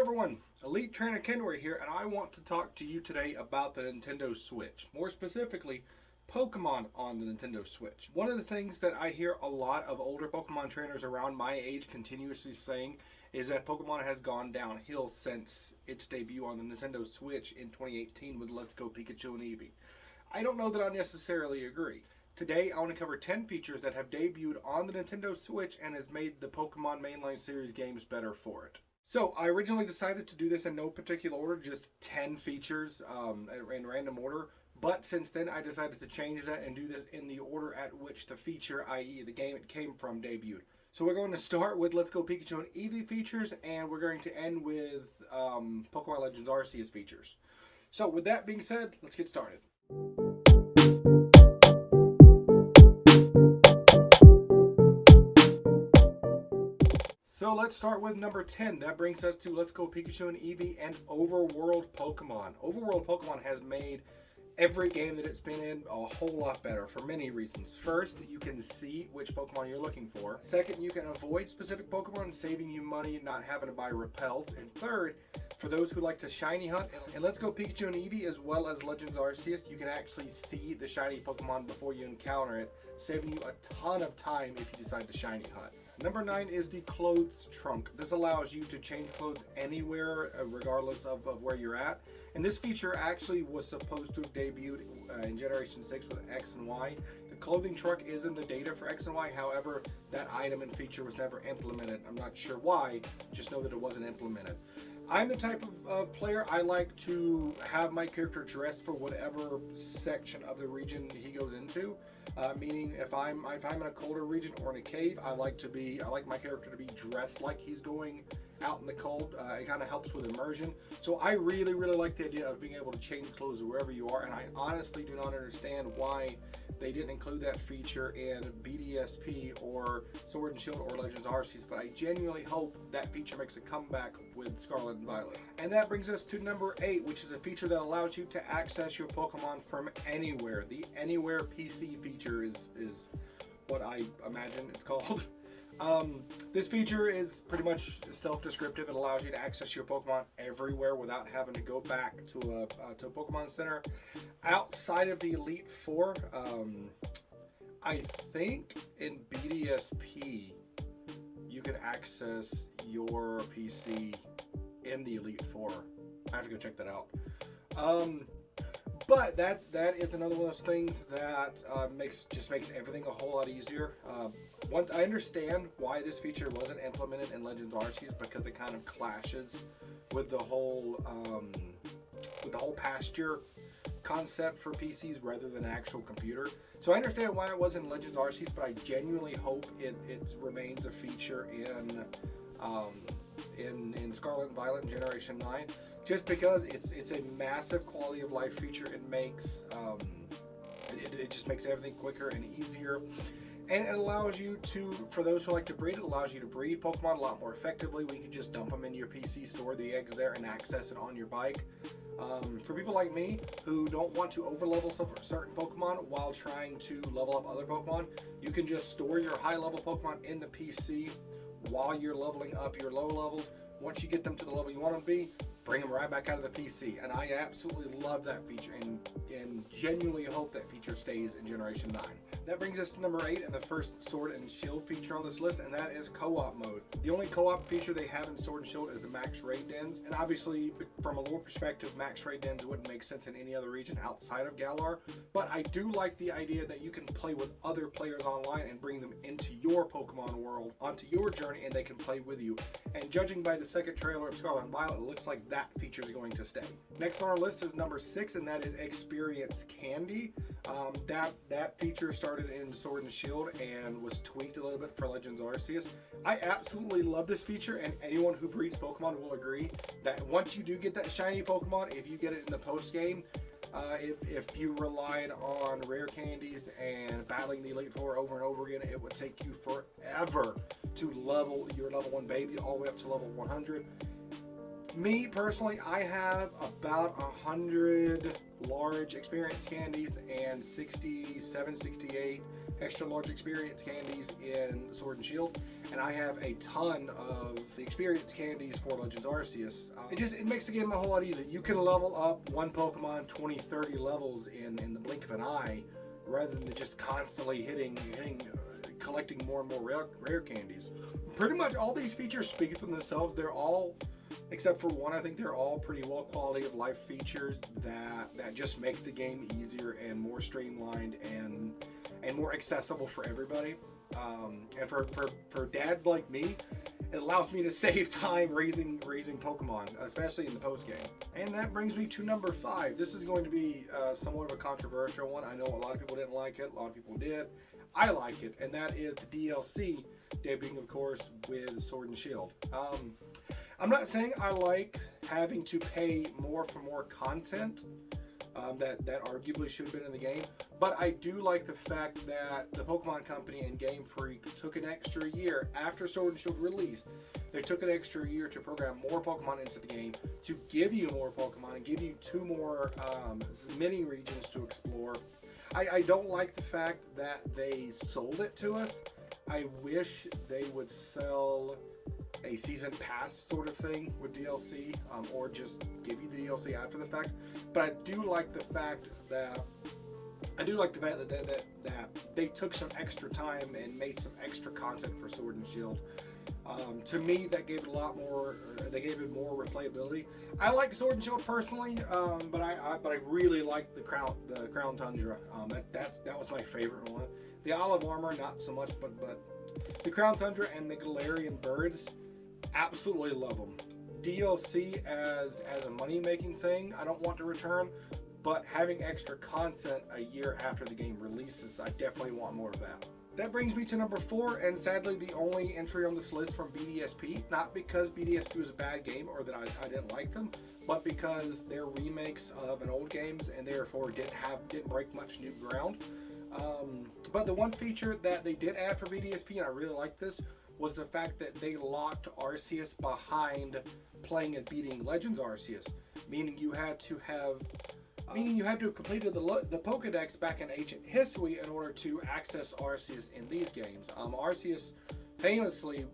everyone, Elite Trainer Kenway here, and I want to talk to you today about the Nintendo Switch. More specifically, Pokemon on the Nintendo Switch. One of the things that I hear a lot of older Pokemon trainers around my age continuously saying is that Pokemon has gone downhill since its debut on the Nintendo Switch in 2018 with Let's Go Pikachu and Eevee. I don't know that I necessarily agree. Today, I want to cover 10 features that have debuted on the Nintendo Switch and has made the Pokemon mainline series games better for it. So, I originally decided to do this in no particular order, just 10 features in random order. But since then, I decided to change that and do this in the order at which the feature, i.e. the game it came from, debuted. So we're going to start with Let's Go Pikachu and Eevee features, and we're going to end with Pokemon Legends Arceus features. So with that being said, let's get started. So let's start with number 10. That brings us to Let's Go Pikachu and Eevee and Overworld Pokemon. Overworld Pokemon has made every game that it's been in a whole lot better for many reasons. First, you can see which Pokemon you're looking for. Second, you can avoid specific Pokemon, saving you money and not having to buy repels. And third, for those who like to shiny hunt, and Let's Go Pikachu and Eevee as well as Legends Arceus, you can actually see the shiny Pokemon before you encounter it, saving you a ton of time if you decide to shiny hunt. Number 9 is the Clothes Trunk. This allows you to change clothes anywhere, regardless of where you're at. And this feature actually was supposed to have debuted in Generation 6 with X and Y. The clothing trunk is in the data for X and Y, however, that item and feature was never implemented. I'm not sure why, just know that it wasn't implemented. I'm the type of player, I like to have my character dressed for whatever section of the region he goes into. Meaning if I'm in a colder region or in a cave, I like my character to be dressed like he's going out in the cold. It kind of helps with immersion. So I really like the idea of being able to change clothes wherever you are, and I honestly do not understand why they didn't include that feature in BDSP or Sword and Shield or Legends Arceus, but I genuinely hope that feature makes a comeback with Scarlet and Violet. And that brings us to number 8, which is a feature that allows you to access your Pokemon from anywhere. The Anywhere PC feature is what I imagine it's called. This feature is pretty much self-descriptive. It allows you to access your Pokemon everywhere without having to go back to a Pokemon Center. Outside of the Elite Four, I think in BDSP you can access your PC in the Elite Four. I have to go check that out. But that is another one of those things that makes everything a whole lot easier. I understand why this feature wasn't implemented in Legends Arceus, because it kind of clashes with the whole pasture concept for PCs rather than an actual computer. So I understand why it was in Legends Arceus, but I genuinely hope it remains a feature in Scarlet and Violet in Generation 9. Just because it's a massive quality of life feature. It makes it just makes everything quicker and easier, and it allows you to, for those who like to breed, it allows you to breed Pokemon a lot more effectively. We can just dump them into your PC, store the eggs there, and access it on your bike. For people like me who don't want to overlevel certain Pokemon while trying to level up other Pokemon, you can just store your high level Pokemon in the PC while you're leveling up your low levels. Once you get them to the level you want them to be, bring them right back out of the PC. And I absolutely love that feature and genuinely hope that feature stays in Generation 9. That brings us to number 8 and the first Sword and Shield feature on this list, and that is co-op mode. The only co-op feature they have in Sword and Shield is the max raid dens, and obviously from a lore perspective, max raid dens wouldn't make sense in any other region outside of Galar, but I do like the idea that you can play with other players online and bring them into your Pokemon world, onto your journey, and they can play with you. And judging by the second trailer of Scarlet and Violet, it looks like that feature is going to stay. Next on our list is number 6, and that is Experience Candy. That feature started in Sword and Shield and was tweaked a little bit for Legends Arceus. I absolutely love this feature, and anyone who breeds Pokemon will agree that once you do get that shiny Pokemon, if you get it in the post game, if you relied on rare candies and battling the Elite Four over and over again, it would take you forever to level your level 1 baby all the way up to level 100. Me personally, I have about 100 large experience candies and 67, 68 extra large experience candies in Sword and Shield, and I have a ton of the experience candies for Legends Arceus. It makes the game a whole lot easier. You can level up one Pokemon 20, 30 levels in the blink of an eye, rather than just constantly collecting more and more rare candies. Pretty much all these features speak for themselves. They're all, except for one, I think they're all pretty well quality of life features that just make the game easier and more streamlined and more accessible for everybody. And for dads like me, it allows me to save time raising Pokemon, especially in the post game. And that brings me to number 5. This is going to be somewhat of a controversial one. I know a lot of people didn't like it, a lot of people did. I like it, and that is the DLC debuting, of course, with Sword and Shield. I'm not saying I like having to pay more for more content that arguably should have been in the game, but I do like the fact that the Pokemon Company and Game Freak took an extra year after Sword and Shield released. They took an extra year to program more Pokemon into the game, to give you more Pokemon and give you 2 more mini regions to explore. I don't like the fact that they sold it to us. I wish they would sell a season pass sort of thing with DLC, or just give you the DLC after the fact. But I do like the fact that they took some extra time and made some extra content for Sword and Shield. To me, that gave it a lot more. They gave it more replayability. I like Sword and Shield personally, but I really like the Crown Tundra. That was my favorite one. The Olive Armor, not so much, but the Crown Tundra and the Galarian Birds, absolutely love them. DLC as a money-making thing, I don't want to return, but having extra content a year after the game releases, I definitely want more of that. That brings me to number 4, and sadly the only entry on this list from BDSP, not because BDSP was a bad game or that I didn't like them, but because they're remakes of an old games and therefore didn't break much new ground. But the one feature that they did add for BDSP, and I really like this, was the fact that they locked Arceus behind playing and beating Legends Arceus, meaning you had to have completed the Pokedex back in Ancient History in order to access Arceus in these games. Arceus famously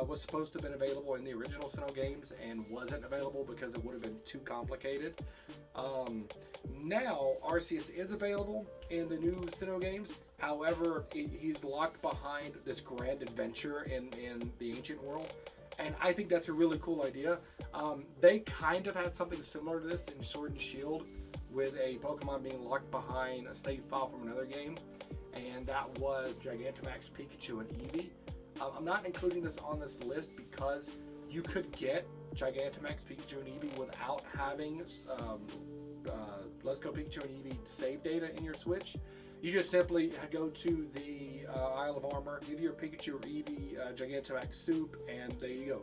was supposed to have been available in the original Sinnoh games and wasn't available because it would have been too complicated. Now Arceus is available in the new Sinnoh games. However, he's locked behind this grand adventure in the ancient world. And I think that's a really cool idea. They kind of had something similar to this in Sword and Shield, with a Pokemon being locked behind a save file from another game, and that was Gigantamax, Pikachu, and Eevee. I'm not including this on this list because you could get Gigantamax, Pikachu, and Eevee without having Let's Go Pikachu and Eevee save data in your Switch. You just simply go to the Isle of Armor, give your Pikachu or Eevee Gigantamax soup, and there you go.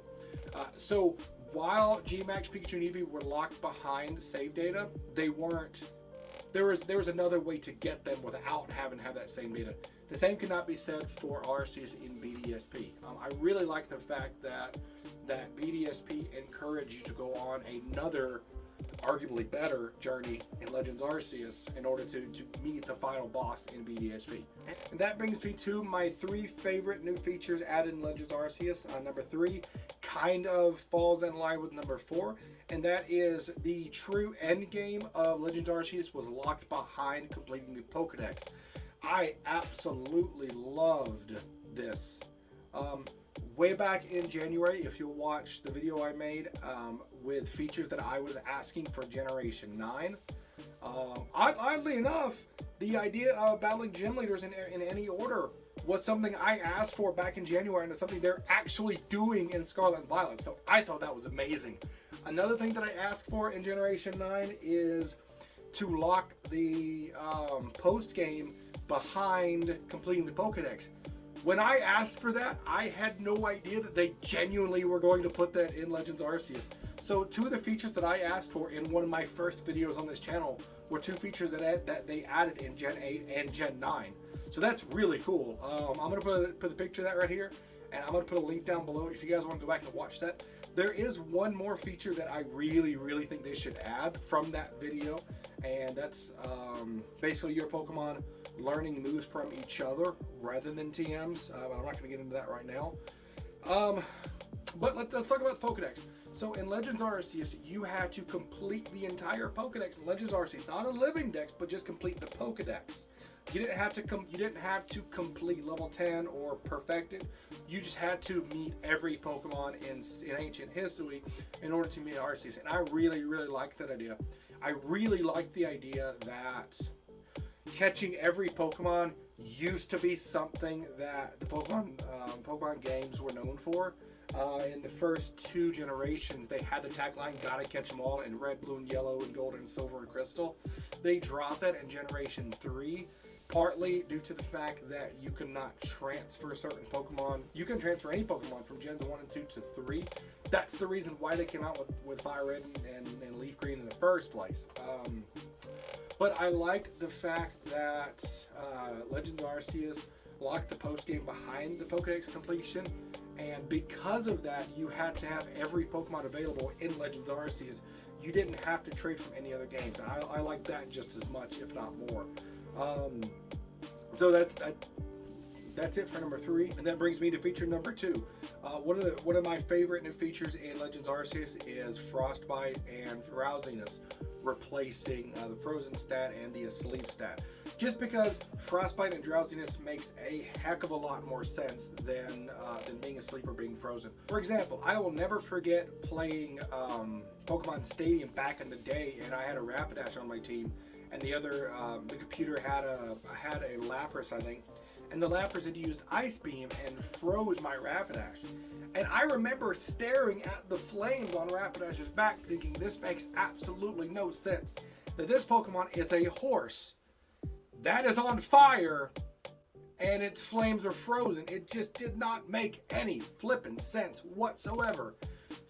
So while G-Max, Pikachu, and Eevee were locked behind save data, they weren't. There was another way to get them without having to have that same data. The same cannot be said for Arceus in BDSP. I really like the fact that BDSP encouraged you to go on another, arguably better journey in Legends Arceus in order to meet the final boss in BDSP. And that brings me to my 3 favorite new features added in Legends Arceus. Number 3 kind of falls in line with number 4, and that is the true end game of Legends Arceus was locked behind completing the Pokedex. I absolutely loved this. Way back in January, if you'll watch the video I made with features that I was asking for Generation 9, oddly enough, the idea of battling gym leaders in any order was something I asked for back in January, and it's something they're actually doing in Scarlet and Violet, so I thought that was amazing. Another thing that I asked for in Generation 9 is to lock the post-game behind completing the Pokedex. When I asked for that, I had no idea that they genuinely were going to put that in Legends Arceus. So 2 of the features that I asked for in one of my first videos on this channel were 2 features that they added in Gen 8 and Gen 9. So that's really cool. I'm going to put the picture of that right here, and I'm going to put a link down below if you guys want to go back and watch that. There is one more feature that I really, really think they should add from that video, and that's basically your Pokemon learning moves from each other rather than TMs. I'm not going to get into that right now. But let's talk about the Pokedex. So in Legends Arceus, you had to complete the entire Pokedex in Legends Arceus, not a living dex, but just complete the Pokedex. You didn't have to complete level 10 or perfect it. You just had to meet every Pokemon in ancient history in order to meet Arceus. And I really, really like that idea. I really like the idea that catching every Pokemon used to be something that the Pokemon games were known for. In the first 2 generations, they had the tagline, gotta catch them all, in red, blue, and yellow, and gold, and silver, and crystal. They dropped that in generation 3, partly due to the fact that you could not transfer certain Pokemon. You can transfer any Pokemon from Gens 1 and 2 to 3. That's the reason why they came out with Fire Red and Leaf Green in the first place. But I liked the fact that Legends Arceus locked the post-game behind the Pokedex completion, and because of that, you had to have every Pokemon available in Legends Arceus. You didn't have to trade from any other games. I like that just as much, if not more. So that's it for number 3, and that brings me to feature number 2. One of my favorite new features in Legends Arceus is Frostbite and Drowsiness, replacing the Frozen stat and the Asleep stat. Just because Frostbite and Drowsiness makes a heck of a lot more sense than being asleep or being frozen. For example, I will never forget playing Pokemon Stadium back in the day, and I had a Rapidash on my team, and the computer had a Lapras, I think, and the Lapras had used Ice Beam and froze my Rapidash. And I remember staring at the flames on Rapidash's back thinking, this makes absolutely no sense. That this Pokemon is a horse that is on fire and its flames are frozen. It just did not make any flippin' sense whatsoever.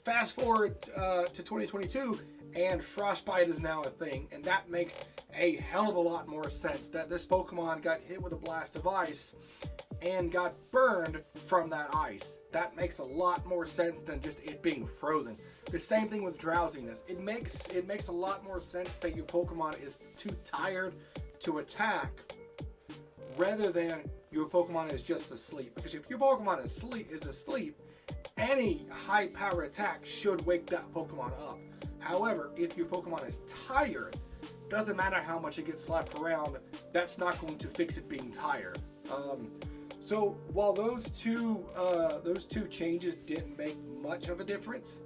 Fast forward to 2022 and Frostbite is now a thing, and that makes a hell of a lot more sense that this Pokemon got hit with a blast of ice and got burned from that ice. That makes a lot more sense than just it being frozen. The same thing with Drowsiness. It makes a lot more sense that your Pokemon is too tired to attack rather than your Pokemon is just asleep. Because if your Pokemon is asleep, any high power attack should wake that Pokemon up. However, if your Pokemon is tired, doesn't matter how much it gets slapped around, that's not going to fix it being tired. So while those two changes didn't make much of a difference,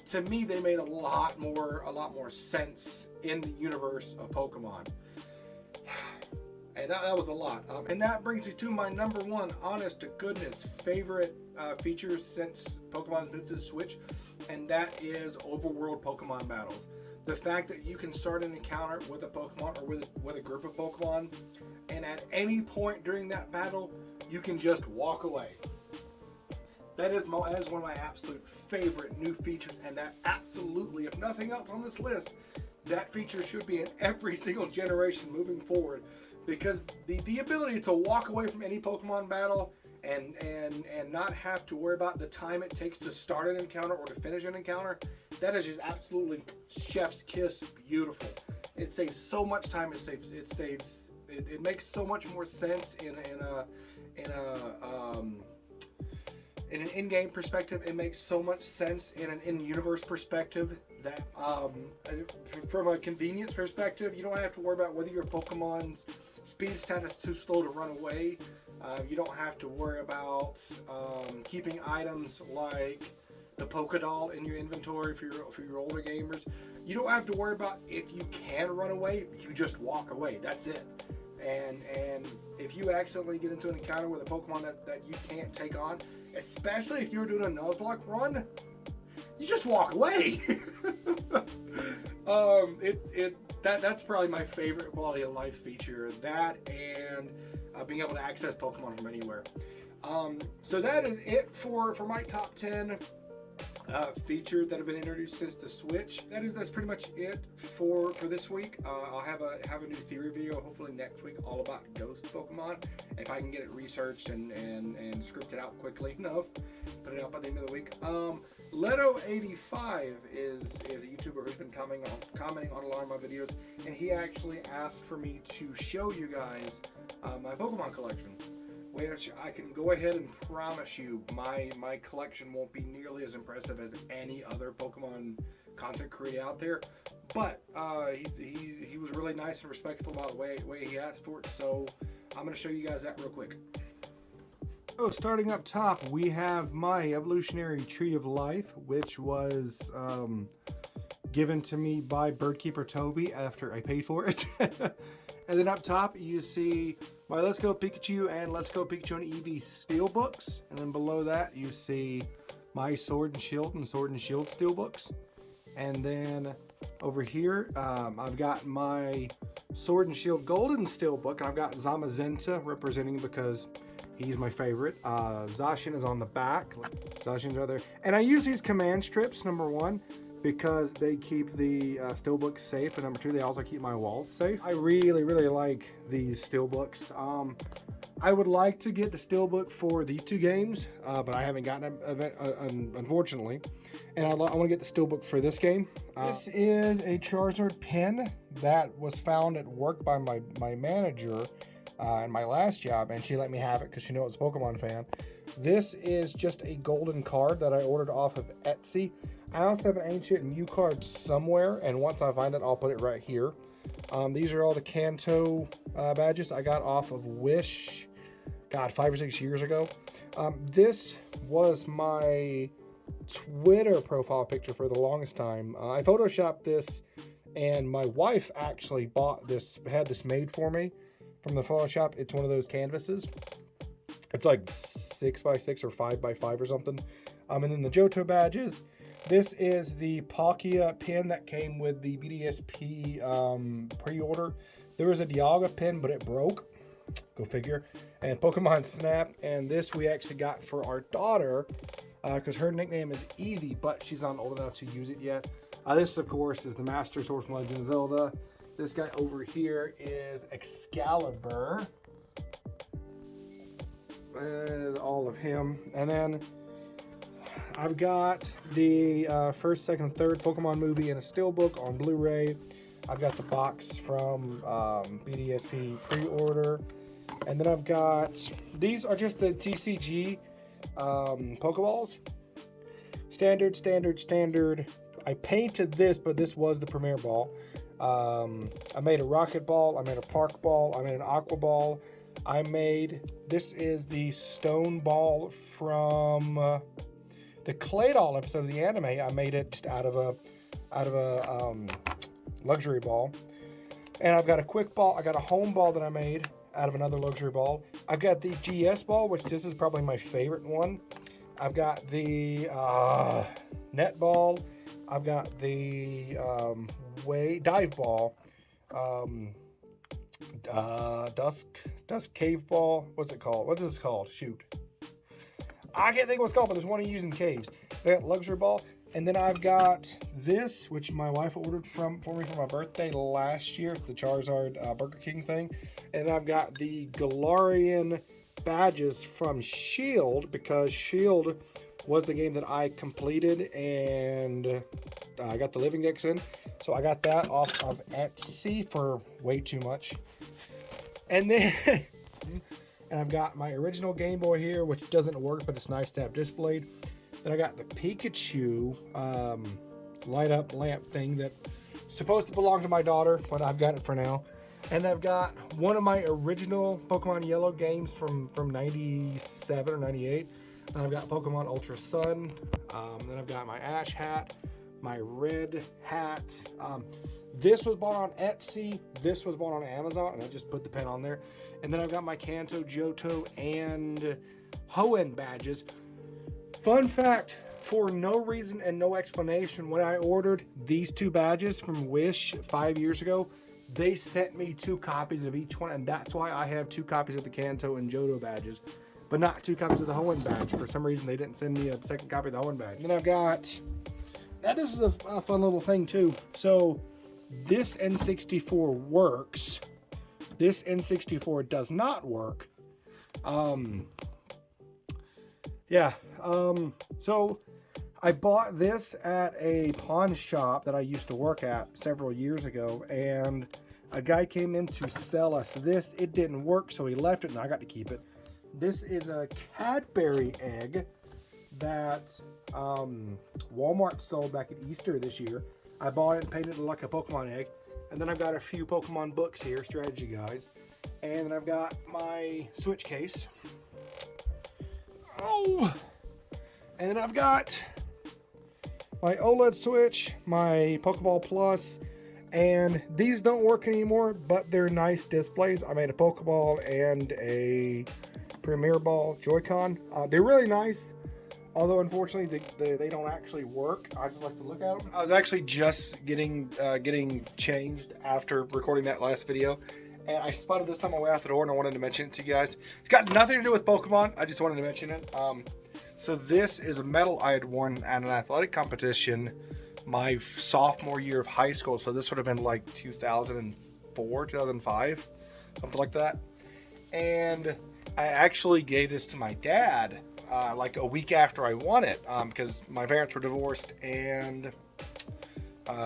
to me they made a lot more sense in the universe of Pokemon. And that was a lot. And that brings me to my number 1, honest to goodness, favorite features since Pokemon's moved to the Switch, and that is overworld Pokemon battles. The fact that you can start an encounter with a Pokemon or with a group of Pokemon, and at any point during that battle, you can just walk away. That is one of my absolute favorite new features, and that absolutely, if nothing else on this list, that feature should be in every single generation moving forward, because the ability to walk away from any Pokemon battle and not have to worry about the time it takes to start an encounter or to finish an encounter, that is just absolutely chef's kiss beautiful. It saves so much time. It makes so much more sense in an in-game perspective. It makes so much sense in an in-universe perspective that from a convenience perspective, you don't have to worry about whether your Pokemon's speed stat is too slow to run away. You don't have to worry about keeping items like the Pokédoll in your inventory for your older gamers. You don't have to worry about if you can run away. You just walk away. That's it. And if you accidentally get into an encounter with a Pokemon that you can't take on, especially if you're doing a Nuzlocke run, you just walk away. That's probably my favorite quality of life feature. That and being able to access Pokemon from anywhere. So that is it for my top 10 features that have been introduced since the Switch. That's pretty much it for this week. I'll have a new theory video hopefully next week all about Ghost Pokemon, if I can get it researched and scripted out quickly enough. Put it out by the end of the week. Leto85 is a YouTuber who's been commenting on a lot of my videos, and he actually asked for me to show you guys my Pokemon collection, which I can go ahead and promise you my collection won't be nearly as impressive as any other Pokemon content creator out there. But he was really nice and respectful about the way he asked for it, so I'm going to show you guys that real quick. So starting up top, we have my evolutionary tree of life, which was given to me by Birdkeeper Toby after I paid for it. And then up top, you see my Let's Go Pikachu and Let's Go Pikachu and Eevee steelbooks. And then below that, you see my Sword and Shield steelbooks. And then over here, I've got my Sword and Shield Golden steelbook. I've got Zamazenta representing because he's my favorite. Zacian is on the back. Zacian's right there. And I use these command strips, number one, because they keep the steelbooks safe. And number two, they also keep my walls safe. I really, really like these steelbooks. I would like to get the steelbook for these two games, but I haven't gotten it, unfortunately. And I want to get the steelbook for this game. This is a Charizard pin that was found at work by my manager in my last job, and she let me have it because she knows I was a Pokemon fan. This is just a golden card that I ordered off of Etsy. I also have an ancient Mew card somewhere, and once I find it, I'll put it right here. These are all the Kanto badges I got off of Wish, God, 5 or 6 years ago. This was my Twitter profile picture for the longest time. I photoshopped this, and my wife actually had this made for me from the Photoshop. It's one of those canvases. It's like 6x6 or 5x5 or something. And then the Johto badges. This is the Palkia pin that came with the BDSP pre-order. There was a Dialga pin, but it broke. Go figure. And Pokemon Snap. And this we actually got for our daughter because her nickname is Eevee, but she's not old enough to use it yet. This, of course, is the Master Sword from Legend of Zelda. This guy over here is Excalibur. All of him. And then I've got the first, second, and third Pokemon movie in a steelbook on Blu-ray. I've got the box from BDSP pre-order. And then I've got, these are just the TCG Pokeballs. Standard. I painted this, but this was the Premier Ball. I made a Rocket Ball. I made a Park Ball. I made an Aqua Ball. This is the Stone Ball from the Clay Doll episode of the anime. I made it just out of a luxury ball. And I've got a Quick Ball. I got a Home Ball that I made out of another luxury ball. I've got the GS Ball, which this is probably my favorite one. I've got the Net Ball. I've got the Dive Ball. Dusk Cave Ball. What's it called? What is this called? Shoot. I can't think what it's called, but there's one you use in caves. I got Luxury Ball. And then I've got this, which my wife ordered for me for my birthday last year. It's the Charizard Burger King thing. And I've got the Galarian badges from Shield, because Shield was the game that I completed, and I got the Living Dex in. So I got that off of Etsy for way too much. And then and I've got my original Game Boy here, which doesn't work, but it's nice to have displayed. Then I got the Pikachu light up lamp thing that's supposed to belong to my daughter, but I've got it for now. And I've got one of my original Pokemon Yellow games from 97 or 98. And I've got Pokemon Ultra Sun. Then I've got my Ash hat, my red hat. This was bought on Etsy. This was bought on Amazon, and I just put the pen on there. And then I've got my Kanto, Johto, and Hoenn badges. Fun fact, for no reason and no explanation, when I ordered these two badges from Wish 5 years ago, they sent me 2 copies of each one, and that's why I have 2 copies of the Kanto and Johto badges, but not 2 copies of the Hoenn badge. For some reason, they didn't send me a second copy of the Hoenn badge. And then I've got, now this is a fun little thing too. So this N64 works. This N64 does not work. So I bought this at a pawn shop that I used to work at several years ago, and a guy came in to sell us this. It didn't work, so he left it, and I got to keep it. This is a Cadbury egg that Walmart sold back at Easter this year. I bought it and painted it like a Pokemon egg. And then I've got a few Pokemon books here, strategy guides. And then I've got my Switch case. Oh! And then I've got my OLED Switch, my Pokeball Plus, and these don't work anymore, but they're nice displays. I made a Pokeball and a Premier Ball Joy-Con. They're really nice, although unfortunately they don't actually work. I just like to look at them. I was actually just getting changed after recording that last video, and I spotted this on my way out the door, and I wanted to mention it to you guys. It's got nothing to do with Pokemon. I just wanted to mention it. So this is a medal I had won at an athletic competition my sophomore year of high school. So this would have been like 2004, 2005, something like that. And I actually gave this to my dad like a week after I won it, because my parents were divorced, and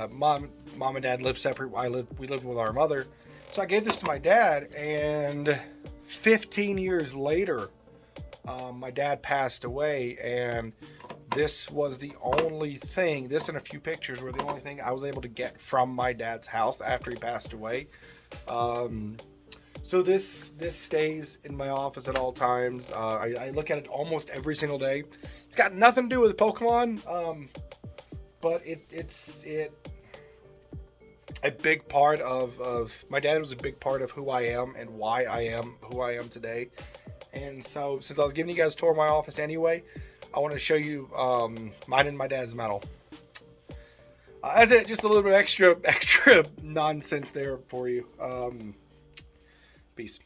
mom and dad lived separate. We lived with our mother. So I gave this to my dad, and 15 years later, my dad passed away, and this was the only thing, this and a few pictures were the only thing I was able to get from my dad's house after he passed away. So this stays in my office at all times. I look at it almost every single day. It's got nothing to do with Pokemon, but it's a big part of my dad was a big part of who I am and why I am who I am today. And so, since I was giving you guys a tour of my office anyway, I want to show you mine and my dad's medal. That's it. Just a little bit extra nonsense there for you. Peace.